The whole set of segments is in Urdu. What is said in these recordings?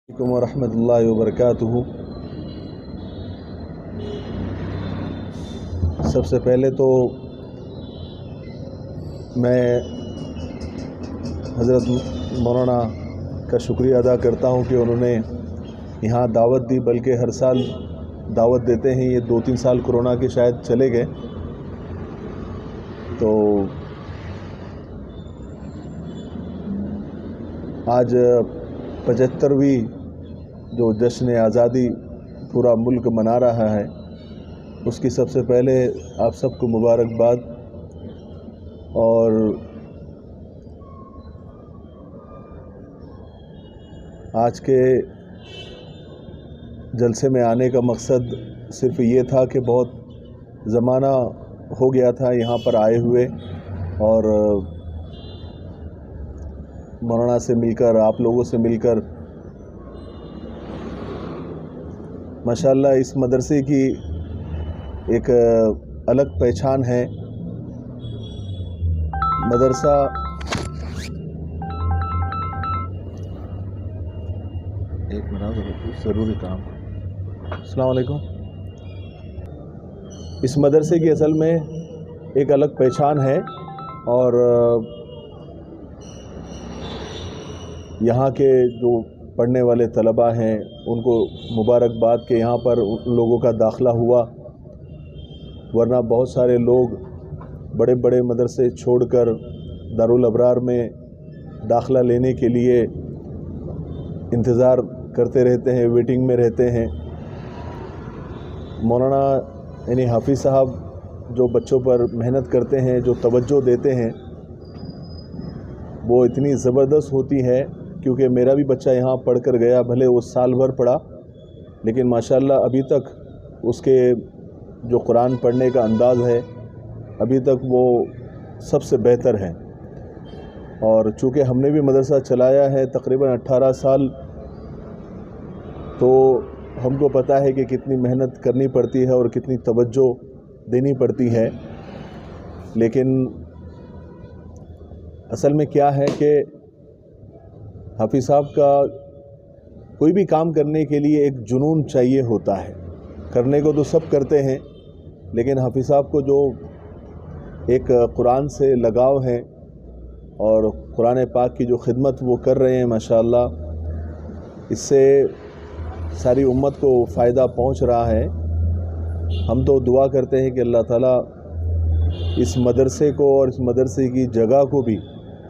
علیکم ورحمۃ اللہ وبرکاتہ۔ سب سے پہلے تو میں حضرت مولانا کا شکریہ ادا کرتا ہوں کہ انہوں نے یہاں دعوت دی، بلکہ ہر سال دعوت دیتے ہیں۔ یہ 2-3 سال کورونا کے شاید چلے گئے، تو آج 75ویں جو جشن آزادی پورا ملک منا رہا ہے، اس کی سب سے پہلے آپ سب کو مبارکباد۔ اور آج کے جلسے میں آنے کا مقصد صرف یہ تھا کہ بہت زمانہ ہو گیا تھا یہاں پر آئے ہوئے، اور مولانا سے مل کر، آپ لوگوں سے مل کر ماشاءاللہ اس مدرسے کی ایک الگ پہچان ہے۔ مدرسہ ایک منٹ، ضروری کام۔ السلام علیکم۔ اس مدرسے کی اصل میں ایک الگ پہچان ہے، اور یہاں کے جو پڑھنے والے طلباء ہیں ان کو مبارکباد کہ یہاں پر ان لوگوں کا داخلہ ہوا، ورنہ بہت سارے لوگ بڑے بڑے مدرسے چھوڑ کر دارالابرار میں داخلہ لینے کے لیے انتظار کرتے رہتے ہیں، ویٹنگ میں رہتے ہیں۔ مولانا یعنی حافظ صاحب جو بچوں پر محنت کرتے ہیں، جو توجہ دیتے ہیں، وہ اتنی زبردست ہوتی ہے، کیونکہ میرا بھی بچہ یہاں پڑھ کر گیا، بھلے وہ سال بھر پڑھا، لیکن ماشاءاللہ ابھی تک اس کے جو قرآن پڑھنے کا انداز ہے ابھی تک وہ سب سے بہتر ہے۔ اور چونکہ ہم نے بھی مدرسہ چلایا ہے تقریباً 18 سال، تو ہم کو پتہ ہے کہ کتنی محنت کرنی پڑتی ہے اور کتنی توجہ دینی پڑتی ہے۔ لیکن اصل میں کیا ہے کہ حافظ صاحب کا کوئی بھی کام کرنے کے لیے ایک جنون چاہیے ہوتا ہے۔ کرنے کو تو سب کرتے ہیں، لیکن حافظ صاحب کو جو ایک قرآن سے لگاؤ ہے اور قرآن پاک کی جو خدمت وہ کر رہے ہیں ماشاءاللہ، اس سے ساری امت کو فائدہ پہنچ رہا ہے۔ ہم تو دعا کرتے ہیں کہ اللہ تعالیٰ اس مدرسے کو اور اس مدرسے کی جگہ کو بھی،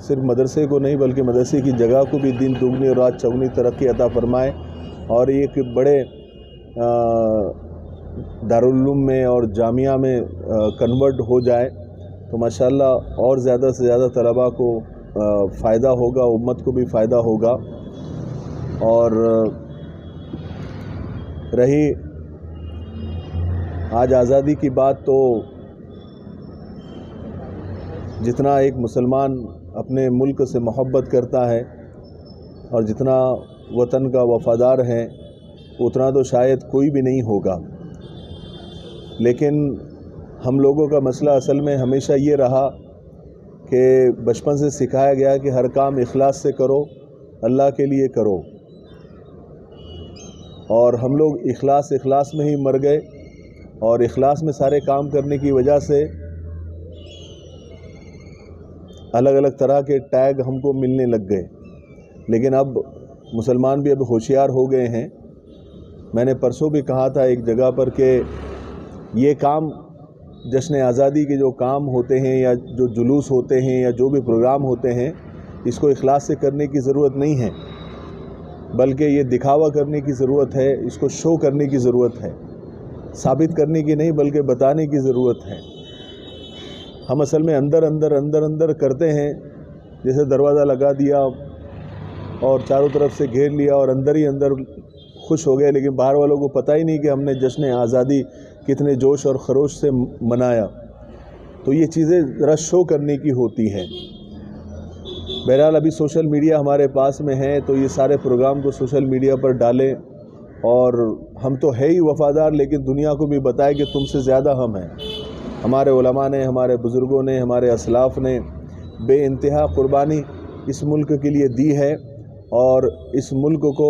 صرف مدرسے کو نہیں بلکہ مدرسے کی جگہ کو بھی دن دگنی اور رات چوگنی ترقی عطا فرمائے، اور ایک بڑے دارالعلوم میں اور جامعہ میں کنورٹ ہو جائے، تو ماشاءاللہ اور زیادہ سے زیادہ طلباء کو فائدہ ہوگا، امت کو بھی فائدہ ہوگا۔ اور رہی آج آزادی کی بات، تو جتنا ایک مسلمان اپنے ملک سے محبت کرتا ہے اور جتنا وطن کا وفادار ہے، اتنا تو شاید کوئی بھی نہیں ہوگا۔ لیکن ہم لوگوں کا مسئلہ اصل میں ہمیشہ یہ رہا کہ بچپن سے سکھایا گیا کہ ہر کام اخلاص سے کرو، اللہ کے لیے کرو، اور ہم لوگ اخلاص میں ہی مر گئے، اور اخلاص میں سارے کام کرنے کی وجہ سے الگ الگ طرح کے ٹیگ ہم کو ملنے لگ گئے۔ لیکن اب مسلمان بھی اب ہوشیار ہو گئے ہیں۔ میں نے پرسوں بھی کہا تھا ایک جگہ پر کہ یہ کام جشن آزادی کے جو کام ہوتے ہیں یا جو جلوس ہوتے ہیں یا جو بھی پروگرام ہوتے ہیں، اس کو اخلاص سے کرنے کی ضرورت نہیں ہے، بلکہ یہ دکھاوا کرنے کی ضرورت ہے، اس کو شو کرنے کی ضرورت ہے، ثابت کرنے کی نہیں بلکہ بتانے کی ضرورت ہے۔ ہم اصل میں اندر کرتے ہیں، جیسے دروازہ لگا دیا اور چاروں طرف سے گھیر لیا اور اندر ہی اندر خوش ہو گئے، لیکن باہر والوں کو پتہ ہی نہیں کہ ہم نے جشن آزادی کتنے جوش اور خروش سے منایا۔ تو یہ چیزیں ذرا شو کرنے کی ہوتی ہیں۔ بہرحال ابھی سوشل میڈیا ہمارے پاس میں ہے، تو یہ سارے پروگرام کو سوشل میڈیا پر ڈالیں، اور ہم تو ہے ہی وفادار، لیکن دنیا کو بھی بتائے کہ تم سے زیادہ ہم ہیں۔ ہمارے علماء نے، ہمارے بزرگوں نے، ہمارے اسلاف نے بے انتہا قربانی اس ملک کے لیے دی ہے، اور اس ملک کو